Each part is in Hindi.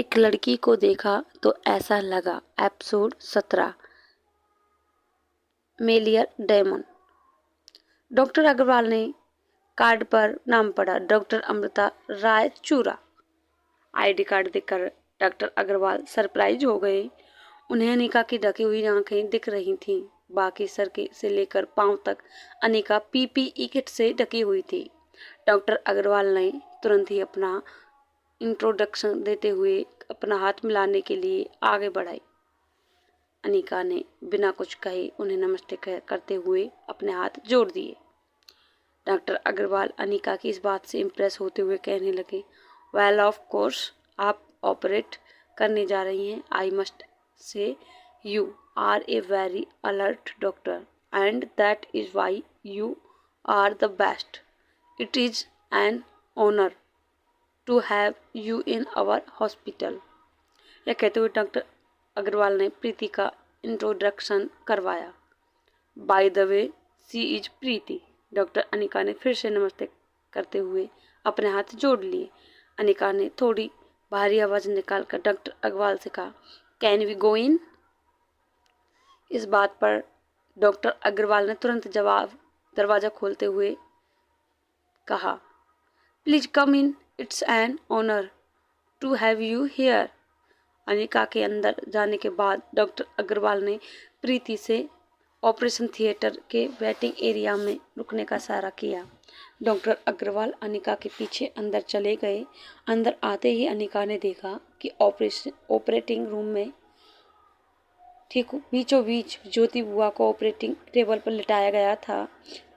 एक लड़की को देखा तो ऐसा लगा। एपिसोड 17। मेलियर डेमन। डॉक्टर अग्रवाल ने कार्ड पर नाम पढ़ा, doctor Amrita Raichura. ID card देखकर डॉक्टर अग्रवाल सरप्राइज हो गए। उन्हें अनिका की ढकी हुई आंखें दिख रही थीं। बाकी सर से लेकर पांव तक अनिका पीपीई किट से ढकी हुई थी। डॉक्टर अग्रवाल ने तुरंत ही अपना इंट्रोडक्शन देते हुए अपना हाथ मिलाने के लिए आगे बढ़ाई। अनिका ने बिना कुछ कहे उन्हें नमस्ते करते हुए अपने हाथ जोड़ दिए। डॉक्टर अग्रवाल अनिका की इस बात से इम्प्रेस होते हुए कहने लगे, वेल ऑफ कोर्स आप ऑपरेट करने जा रही हैं। I must say you are a very alert doctor and that is why you are the best. It is an honour to have you in our hospital. यह कहते हुए डॉक्टर अग्रवाल ने प्रीति का इंट्रोडक्शन करवाया। By the way she is Preeti. Doctor Anika ने फिर से नमस्ते करते हुए अपने हाथ जोड़ लिए। अनिका ने थोड़ी भारी आवाज निकालकर डॉक्टर अग्रवाल से कहा, कैन वी गो इन। इस बात पर डॉक्टर अग्रवाल ने तुरंत जवाब दरवाजा खोलते हुए कहा, please come in, it's an honour to have you here. Anika के अंदर जाने के बाद डॉक्टर अग्रवाल ने प्रीति से ऑपरेशन थिएटर के वेटिंग एरिया में रुकने का इशारा किया। डॉक्टर अग्रवाल अनिका के पीछे अंदर चले गए। अंदर आते ही अनिका ने देखा कि ऑपरेटिंग रूम में ठीक बीचों बीच ज्योति बुआ को ऑपरेटिंग टेबल पर लिटाया गया था।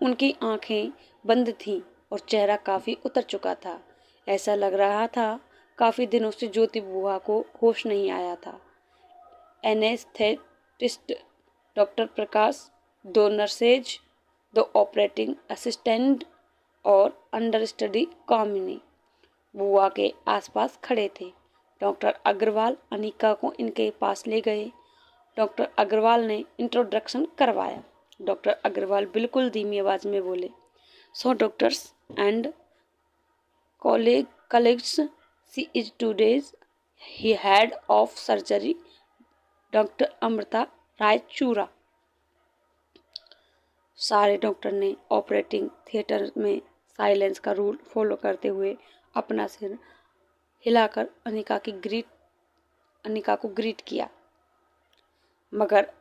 उनकी आंखें बंद थीं और चेहरा काफ़ी उतर चुका था। ऐसा लग रहा था काफ़ी दिनों से ज्योति बुआ को होश नहीं आया था। एनेस्थेटिस्ट डॉक्टर प्रकाश, दो नर्सेज, दो ऑपरेटिंग असिस्टेंट और अंडर स्टडी कामिनी बुआ के आसपास खड़े थे। डॉक्टर अग्रवाल अनिका को इनके पास ले गए। डॉक्टर अग्रवाल ने इंट्रोडक्शन करवाया। डॉक्टर अग्रवाल बिल्कुल धीमी आवाज में बोले, so doctors and colleagues, she is today's ही head of surgery doctor Amrita Raichura. सारे डॉक्टर ने ऑपरेटिंग थिएटर में साइलेंस का रूल फॉलो करते हुए अपना सिर हिलाकर अनिका को ग्रीट किया, मगर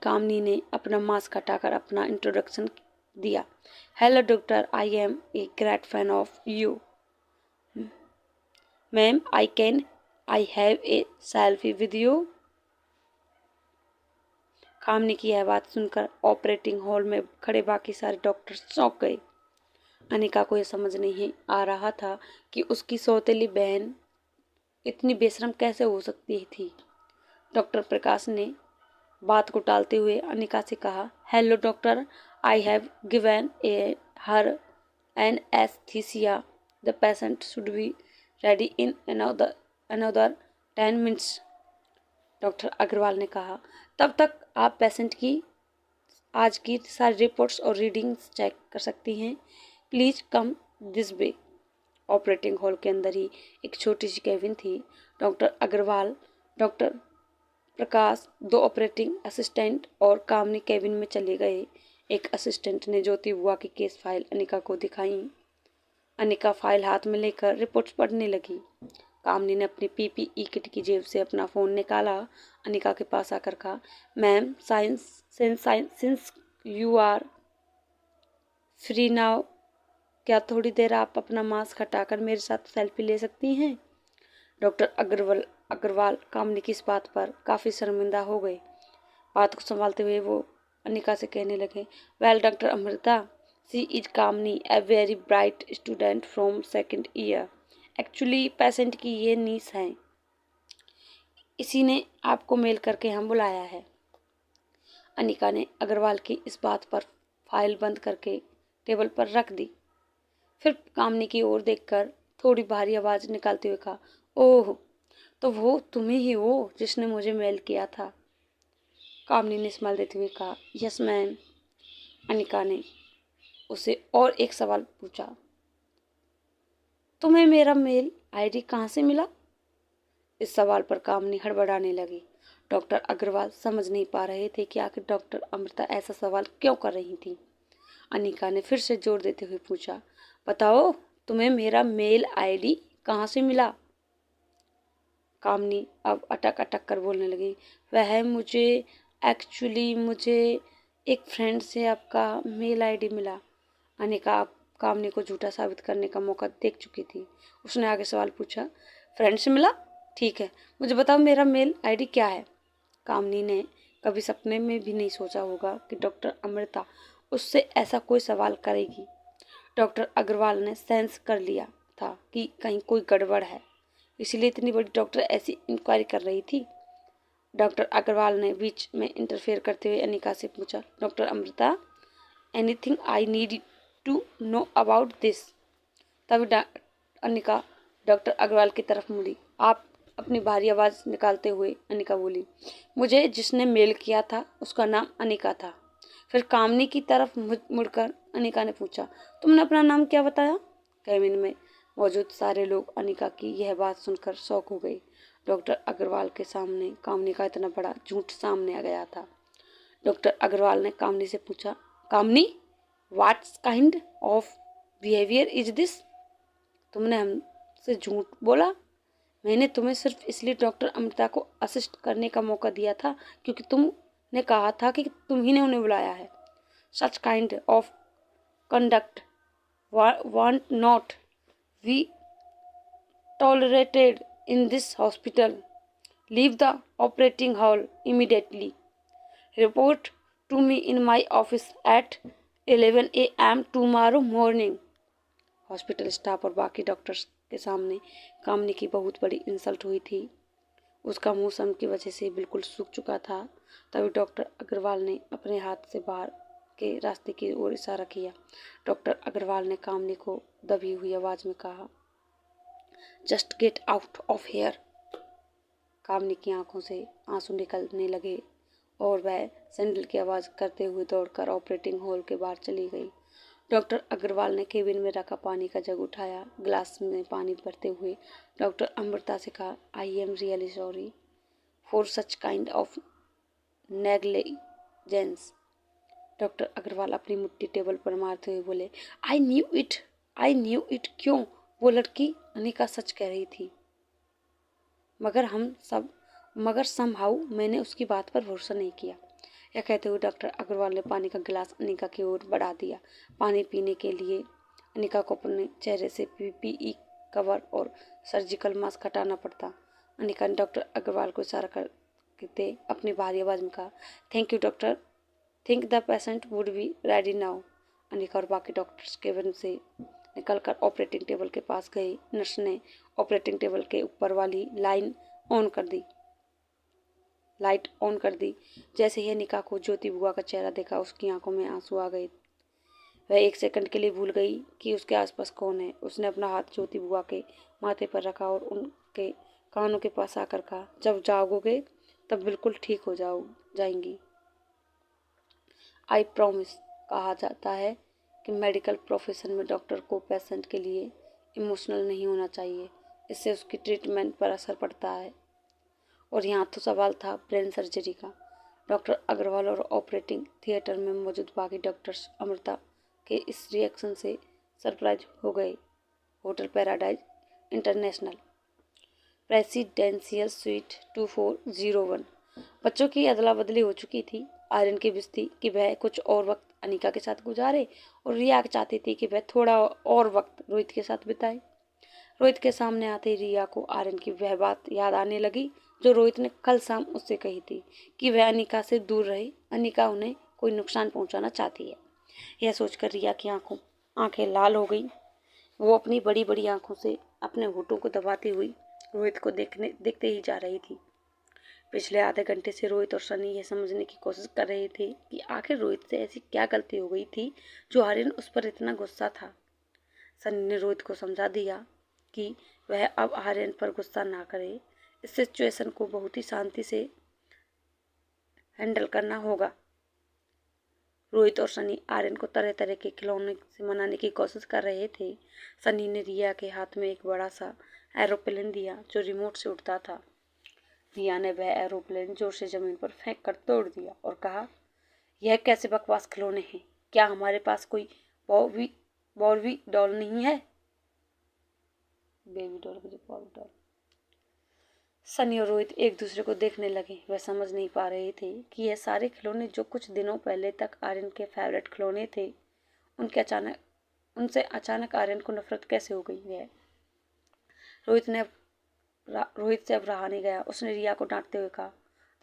कामनी ने अपना मास्क हटाकर अपना इंट्रोडक्शन दिया। Hello doctor, I am a great fan of you ma'am, I have a selfie with you. Kamini की यह बात सुनकर ऑपरेटिंग हॉल में खड़े बाकी सारे डॉक्टर चौंक गए। अनिका को यह समझ नहीं आ रहा था कि उसकी सौतेली बहन इतनी बेशरम कैसे हो सकती थी। डॉक्टर प्रकाश ने बात को टालते हुए अनिका से कहा, hello doctor, I have given her anaesthesia, the patient should be ready in another 10 minutes. Doctor Agarwal ने कहा, तब तक आप पेशेंट की आज की सारी रिपोर्ट्स और रीडिंग्स चेक कर सकती हैं। Please come this way. Operating hall के अंदर ही एक छोटी सी केबिन थी। डॉक्टर अग्रवाल, डॉक्टर प्रकाश, दो ऑपरेटिंग असिस्टेंट और कामनी केबिन में चले गए। एक असिस्टेंट ने ज्योति बुआ की केस फाइल अनिका को दिखाई। अनिका फाइल हाथ में लेकर रिपोर्ट्स पढ़ने लगी। कामनी ने अपनी पीपीई किट की जेब से अपना फ़ोन निकाला। अनिका के पास आकर कहा, ma'am, since you are free now, क्या थोड़ी देर आप अपना मास्क हटाकर मेरे साथ सेल्फी ले सकती हैं। डॉक्टर अग्रवाल कामनी की इस बात पर काफ़ी शर्मिंदा हो गए। बात को संभालते हुए वो अनिका से कहने लगे, well doctor Amrita, she is Kamini, a very bright student from second year. Actually patient की ये नीस है, इसी ने आपको मेल करके हम बुलाया है। अनिका ने अग्रवाल की इस बात पर फाइल बंद करके टेबल पर रख दी। फिर कामनी की ओर देखकर थोड़ी भारी आवाज निकालते हुए कहा, ओह, तो वो तुम ही हो जिसने मुझे मेल किया था। कामनी ने स्माइल देते हुए कहा, यस मैम। अनिका ने उसे और एक सवाल पूछा, तुम्हें मेरा मेल आईडी कहाँ से मिला। इस सवाल पर कामनी हड़बड़ाने लगी। डॉक्टर अग्रवाल समझ नहीं पा रहे थे कि आखिर डॉक्टर अमृता ऐसा सवाल क्यों कर रही थी। अनिका ने फिर से जोर देते हुए पूछा, बताओ तुम्हें मेरा मेल आईडी कहाँ से मिला? कामनी अब अटक अटक कर बोलने लगी, वह मुझे एक फ्रेंड से आपका मेल आईडी मिला। अनिका अब कामनी को झूठा साबित करने का मौका देख चुकी थी। उसने आगे सवाल पूछा, फ्रेंड से मिला? ठीक है, मुझे बताओ मेरा मेल आईडी क्या है? कामनी ने कभी सपने में भी नहीं सोचा होगा कि डॉक्टर अमृता उससे ऐसा कोई सवाल करेगी। डॉक्टर अग्रवाल ने सेंस कर लिया था कि कहीं कोई गड़बड़ है, इसलिए इतनी बड़ी डॉक्टर ऐसी इंक्वायरी कर रही थी। डॉक्टर अग्रवाल ने बीच में इंटरफेयर करते हुए अनिका से पूछा, doctor Amrita, anything I need to know about this? तभी अनिका डॉक्टर अग्रवाल की तरफ मुड़ी। आप अपनी भारी आवाज़ निकालते हुए अनिका बोली, मुझे जिसने मेल किया था उसका नाम अनिका था। फिर कामनी की तरफ मुड़कर अनिका ने पूछा, तुमने अपना नाम क्या बताया? कैबिन में मौजूद सारे लोग अनिका की यह बात सुनकर शौक हो गई। डॉक्टर अग्रवाल के सामने कामनी का इतना बड़ा झूठ सामने आ गया था। डॉक्टर अग्रवाल ने कामनी से पूछा, Kamini, what kind of behaviour is this? तुमने हमसे झूठ बोला? मैंने तुम्हें सिर्फ इसलिए डॉक्टर अमृता को असिस्ट करने का मौका दिया था क्योंकि तुमने कहा था कि तुम ही ने उन्हें बुलाया है। सच kind of conduct want not be tolerated in this hospital. Leave the operating hall immediately. Report to me in my office at 11 a.m. tomorrow morning. Hospital staff और बाकी डॉक्टर्स के सामने कामनी की बहुत बड़ी इंसल्ट हुई थी। उसका मुंह सम की वजह से बिल्कुल सूख चुका था। तभी डॉक्टर अग्रवाल ने अपने हाथ से बाहर के रास्ते की ओर इशारा किया। डॉक्टर अग्रवाल ने कामनी को दबी हुई आवाज में कहा, just get out of here. Kamini की आंखों से आंसू निकलने लगे और वह सैंडल की आवाज़ करते हुए दौड़कर ऑपरेटिंग हॉल के बाहर चली गई। डॉक्टर अग्रवाल ने केबिन में रखा पानी का जग उठाया। ग्लास में पानी भरते हुए डॉक्टर अमृता से कहा, I am really sorry for such kind of negligence. Doctor Agarwal अपनी मुट्ठी टेबल पर मारते हुए बोले, आई न्यू इट। क्यों? वो लड़की अनिका सच कह रही थी, मगर समहाउ मैंने उसकी बात पर भरोसा नहीं किया। यह कहते हुए डॉक्टर अग्रवाल ने पानी का गिलास अनिका की ओर बढ़ा दिया। पानी पीने के लिए अनिका को अपने चेहरे से पीपीई कवर और सर्जिकल मास्क हटाना पड़ता। अनिका ने डॉक्टर अग्रवाल को इशारा करते अपनी भारी आवाज़ में कहा, thank you doctor, think the patient would be ready now. Anika और बाकी डॉक्टर्स केबिन से निकलकर ऑपरेटिंग टेबल के पास गए। नर्स ने ऑपरेटिंग टेबल के ऊपर वाली लाइट ऑन कर दी। जैसे ही अनिका को ज्योति बुआ का चेहरा देखा, उसकी आंखों में आंसू आ गए। वह एक सेकंड के लिए भूल गई कि उसके आसपास कौन है। उसने अपना हाथ ज्योति बुआ के माथे पर रखा और उनके कानों के पास आकर कहा, जब जागोगे तब बिल्कुल ठीक हो जाएंगी। I promise. कहा जाता है कि मेडिकल प्रोफेशन में डॉक्टर को पेशेंट के लिए इमोशनल नहीं होना चाहिए, इससे उसकी ट्रीटमेंट पर असर पड़ता है। और यहाँ तो सवाल था ब्रेन सर्जरी का। डॉक्टर अग्रवाल और ऑपरेटिंग थिएटर में मौजूद बाकी डॉक्टर्स अमृता के इस रिएक्शन से सरप्राइज हो गए। Hotel paradise international, presidential suite 2401। बच्चों की अदला बदली हो चुकी थी। आर्यन की विश थी कि वह कुछ और वक्त अनिका के साथ गुजारे और रिया चाहती थी कि वह थोड़ा और वक्त रोहित के साथ बिताए। रोहित के सामने आते ही रिया को आर्यन की वह बात याद आने लगी जो रोहित ने कल शाम उससे कही थी कि वह अनिका से दूर रहे। अनिका उन्हें कोई नुकसान पहुंचाना चाहती है। यह सोचकर रिया की आंखें लाल हो गई। वो अपनी बड़ी बड़ी आंखों से अपने होठों को दबाती हुई रोहित को देखते ही जा रही थी। पिछले आधे घंटे से रोहित और सनी यह समझने की कोशिश कर रहे थे कि आखिर रोहित से ऐसी क्या गलती हो गई थी जो आर्यन उस पर इतना गुस्सा था। सनी ने रोहित को समझा दिया कि वह अब आर्यन पर गुस्सा ना करे। इस सिचुएशन को बहुत ही शांति से हैंडल करना होगा। रोहित और सनी आर्यन को तरह तरह के खिलौने से मनाने की कोशिश कर रहे थे। सनी ने रिया के हाथ में एक बड़ा सा एरोप्लेन दिया जो रिमोट से उड़ता था। रिया ने वह एरोप्लेन जोर से जमीन पर फेंक कर तोड़ दिया और कहा, यह कैसे बकवास खिलौने हैं? क्या हमारे पास कोई बॉर्बी डॉल नहीं है? Baby doll Barbie doll. Sunny और रोहित एक दूसरे को देखने लगे। वह समझ नहीं पा रहे थे कि यह सारे खिलौने जो कुछ दिनों पहले तक आर्यन के फेवरेट खिलौने थे, उनसे अचानक आर्यन को नफरत कैसे हो गई है। रोहित से अब रहा नहीं गया। उसने रिया को डांटते हुए कहा,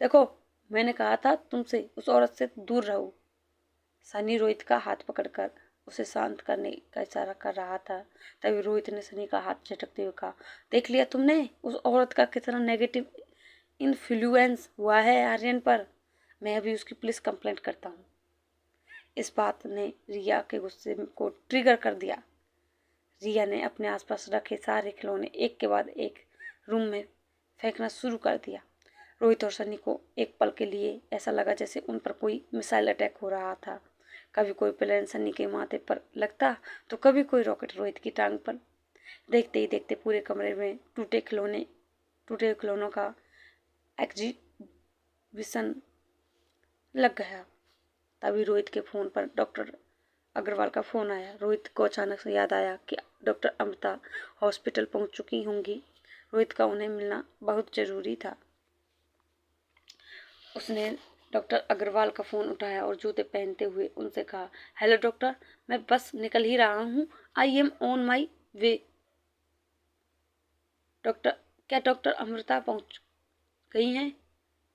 देखो, मैंने कहा था तुमसे उस औरत से दूर रहो। सनी रोहित का हाथ पकड़कर उसे शांत करने का इशारा कर रहा था। तभी रोहित ने सनी का हाथ झटकते हुए कहा, देख लिया तुमने उस औरत का कितना नेगेटिव इन्फ्लुएंस हुआ है आर्यन पर। मैं अभी उसकी पुलिस कंप्लेंट करता हूँ। इस बात ने रिया के गुस्से को ट्रिगर कर दिया। रिया ने अपने आसपास रखे सारे खिलौने एक के बाद एक रूम में फेंकना शुरू कर दिया। रोहित और सनी को एक पल के लिए ऐसा लगा जैसे उन पर कोई मिसाइल अटैक हो रहा था। कभी कोई प्लेन सनी के माथे पर लगता तो कभी कोई रॉकेट रोहित की टांग पर। देखते ही देखते पूरे कमरे में टूटे खिलौनों का एग्जीबिशन लग गया। तभी रोहित के फोन पर डॉक्टर अग्रवाल का फोन आया। रोहित को अचानक से याद आया कि डॉक्टर अमृता हॉस्पिटल पहुंच चुकी होंगी। रोहित का उन्हें मिलना बहुत जरूरी था। उसने डॉक्टर अग्रवाल का फ़ोन उठाया और जूते पहनते हुए उनसे कहा, हेलो डॉक्टर, मैं बस निकल ही रहा हूँ। I am on my way. Doctor, क्या डॉक्टर अमृता पहुँच गई हैं?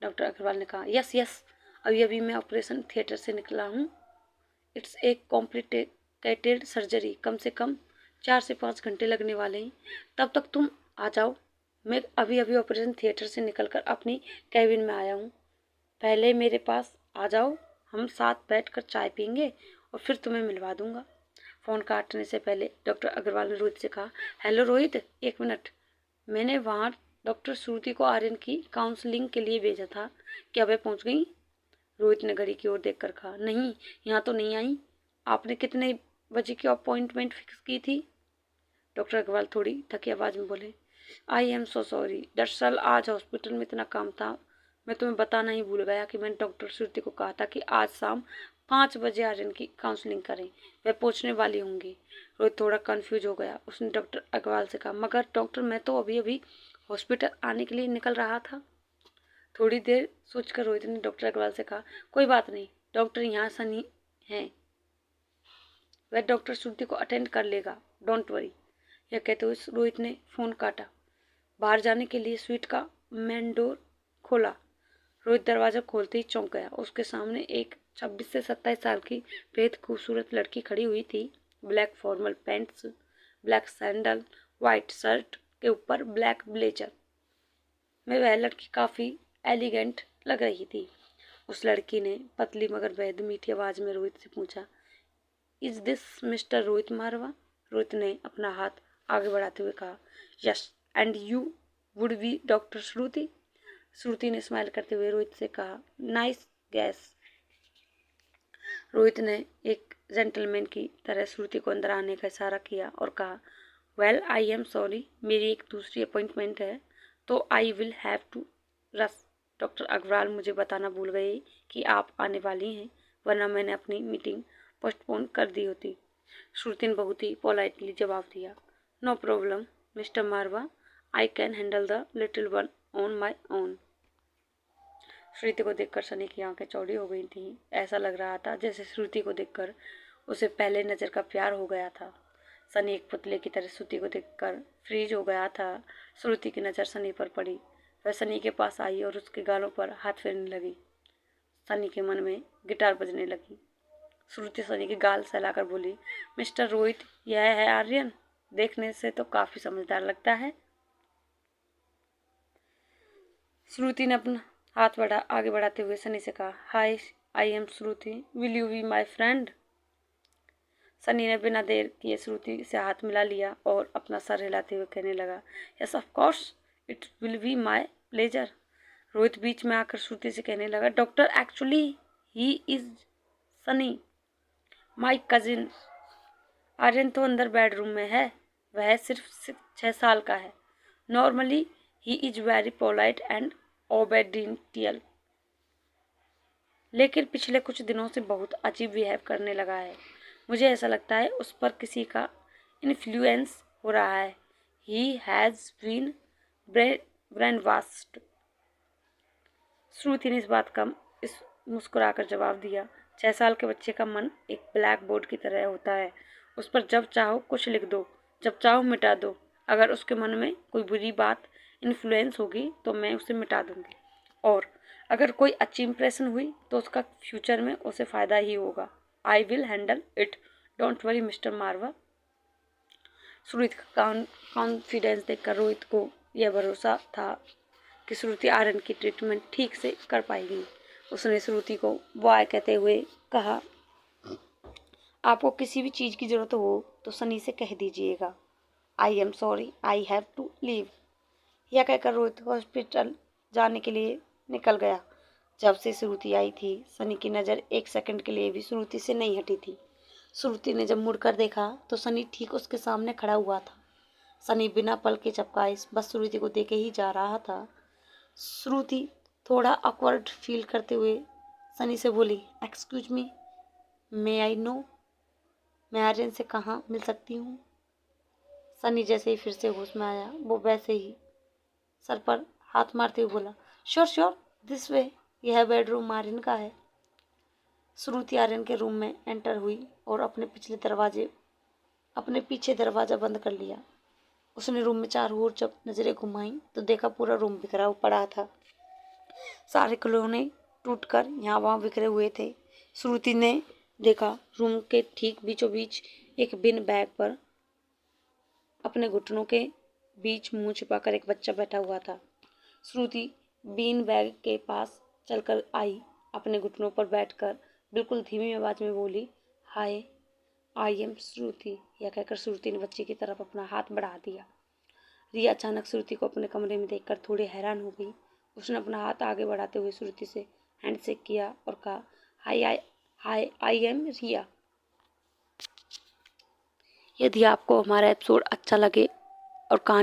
डॉक्टर अग्रवाल ने कहा, यस यस, अभी अभी मैं ऑपरेशन थिएटर से निकला हूँ। इट्स ए कॉम्प्लिकेटेड सर्जरी, कम से कम 4 से 5 घंटे लगने वाले हैं। तब तक तुम आ जाओ। मैं अभी अभी ऑपरेशन थिएटर से निकलकर अपनी कैबिन में आया हूँ। पहले मेरे पास आ जाओ, हम साथ बैठकर चाय पीएंगे और फिर तुम्हें मिलवा दूंगा। फ़ोन काटने से पहले डॉक्टर अग्रवाल ने रोहित से कहा, हेलो रोहित, एक मिनट, मैंने वहाँ डॉक्टर श्रुति को आर्यन की काउंसलिंग के लिए भेजा था। क्या वह पहुँच गई? रोहित ने घड़ी की ओर देखकर कहा, नहीं, यहाँ तो नहीं आई। आपने कितने बजे की अपॉइंटमेंट फिक्स की थी? डॉक्टर अग्रवाल थोड़ी थकी आवाज़ में बोले, आई एम सो सॉरी, दरअसल आज हॉस्पिटल में इतना काम था, मैं तुम्हें बताना ही भूल गया कि मैंने डॉक्टर श्रुति को कहा था कि आज शाम 5 बजे आर्यन की काउंसलिंग करें। वह पहुंचने वाली होंगी। रोहित थोड़ा कंफ्यूज हो गया। उसने डॉक्टर अग्रवाल से कहा, मगर डॉक्टर, मैं तो अभी अभी हॉस्पिटल आने के लिए निकल रहा था। थोड़ी देर सोचकर रोहित ने डॉक्टर अग्रवाल से कहा, कोई बात नहीं, डॉक्टर यहाँ सनी हैं, वह डॉक्टर श्रुति को अटेंड कर लेगा, डोंट वरी। यह कहते हुए रोहित ने फोन काटा। बाहर जाने के लिए स्वीट का मेन डोर खोला। रोहित दरवाजा खोलते ही चौंक गया। उसके सामने एक 26 से 27 साल की बेहद खूबसूरत लड़की खड़ी हुई थी। Black formal pants, black sandal, white shirt के ऊपर ब्लैक ब्लेजर में वह लड़की काफ़ी एलिगेंट लग रही थी। उस लड़की ने पतली मगर बेहद मीठी आवाज़ में रोहित से पूछा, is this mister Rohit Marwah? Rohit ने अपना हाथ आगे बढ़ाते हुए कहा, yes, and you would be doctor Shruti? Shruti ने स्माइल करते हुए रोहित से कहा, नाइस गैस। रोहित ने एक जेंटलमैन की तरह श्रुति को अंदर आने का इशारा किया और कहा, वेल, आई एम सॉरी, मेरी एक दूसरी अपॉइंटमेंट है तो I will have to rush. Doctor Agarwal मुझे बताना भूल गए कि आप आने वाली हैं, वरना मैंने अपनी मीटिंग पोस्टपोन कर दी होती। श्रुति ने बहुत ही पोलाइटली जवाब दिया, no problem mister Marwah, I can handle the little one on my own. Shruti को देखकर सनी की आंखें चौड़ी हो गई थीं। ऐसा लग रहा था जैसे श्रुति को देखकर उसे पहले नज़र का प्यार हो गया था। सनी एक पुतले की तरह श्रुति को देखकर फ्रीज हो गया था। श्रुति की नज़र सनी पर पड़ी। वह सनी के पास आई और उसके गालों पर हाथ फेरने लगी। सनी के मन में गिटार बजने लगी। श्रुति सनी के गाल सहलाकर बोली, मिस्टर रोहित, यह है आर्यन, देखने से तो काफ़ी समझदार लगता है। श्रुति ने अपना हाथ आगे बढ़ाते हुए सनी से कहा, hi, I am Shruti, will you be my friend? Sunny ने बिना देर किए श्रुति से हाथ मिला लिया और अपना सर हिलाते हुए कहने लगा, yes of course, it will be my pleasure. Rohit बीच में आकर श्रुति से कहने लगा, doctor, actually he is Sunny, my cousin. Aryan तो अंदर बेडरूम में है, वह सिर्फ 6 साल का है। Normally he is very polite and obedient, लेकिन पिछले कुछ दिनों से बहुत अजीब बिहेव करने लगा है। मुझे ऐसा लगता है उस पर किसी का इन्फ्लुएंस हो रहा है। He has been ब्रेनवॉश्ड। श्रुति ने इस बात का मुस्कुराकर जवाब दिया। 6 साल के बच्चे का मन एक ब्लैक बोर्ड की तरह होता है। उस पर जब चाहो कुछ लिख दो, जब चाहो मिटा दो। अगर उसके मन में कोई बुरी बात इन्फ्लुएंस होगी तो मैं उसे मिटा दूंगी, और अगर कोई अच्छी इंप्रेशन हुई तो उसका फ्यूचर में उसे फ़ायदा ही होगा। I will handle it, don't worry mister Marwah. Shruti का कॉन्फिडेंस देखकर रोहित को यह भरोसा था कि श्रुति आर्यन की ट्रीटमेंट ठीक से कर पाएगी। उसने श्रुति को बाय कहते हुए कहा, आपको किसी भी चीज़ की ज़रूरत हो तो सनी से कह दीजिएगा। I am sorry, I have to leave. यह कहकर रोहित हॉस्पिटल जाने के लिए निकल गया। जब से श्रुति आई थी, सनी की नज़र एक सेकंड के लिए भी श्रुति से नहीं हटी थी। श्रुति ने जब मुड़कर देखा तो सनी ठीक उसके सामने खड़ा हुआ था। सनी बिना पल के झपकाए बस श्रुति को देखे ही जा रहा था। श्रुति थोड़ा ऑकवर्ड फील करते हुए सनी से बोली, excuse me, may I know, मैं आर्यन से कहाँ मिल सकती हूँ? सनी जैसे ही फिर से होश में आया, वो वैसे ही सर पर हाथ मारते हुए बोला, श्योर श्योर, दिस वे, यह बेडरूम आर्यन का है। श्रुति आर्यन के रूम में एंटर हुई और अपने पीछे दरवाज़ा बंद कर लिया। उसने रूम में चारों ओर जब नजरें घुमाई तो देखा पूरा रूम बिखरा पड़ा था। सारे खिलौने टूटकर यहाँ वहाँ बिखरे हुए थे। श्रुति ने देखा रूम के ठीक बीचों बीच एक बिन बैग पर अपने घुटनों के बीच मुंह छिपाकर एक बच्चा बैठा हुआ था। श्रुति बीन बैग के पास चलकर आई, अपने घुटनों पर बैठकर बिल्कुल धीमी आवाज में बोली, हाय, आई एम श्रुति। यह कहकर श्रुति ने बच्चे की तरफ अपना हाथ बढ़ा दिया। रिया अचानक श्रुति को अपने कमरे में देखकर थोड़ी हैरान हो गई। उसने अपना हाथ आगे बढ़ाते हुए श्रुति से हैंडशेक किया और कहा, हाय, आई एम रिया। यदि आपको हमारा एपिसोड अच्छा लगे और कहानी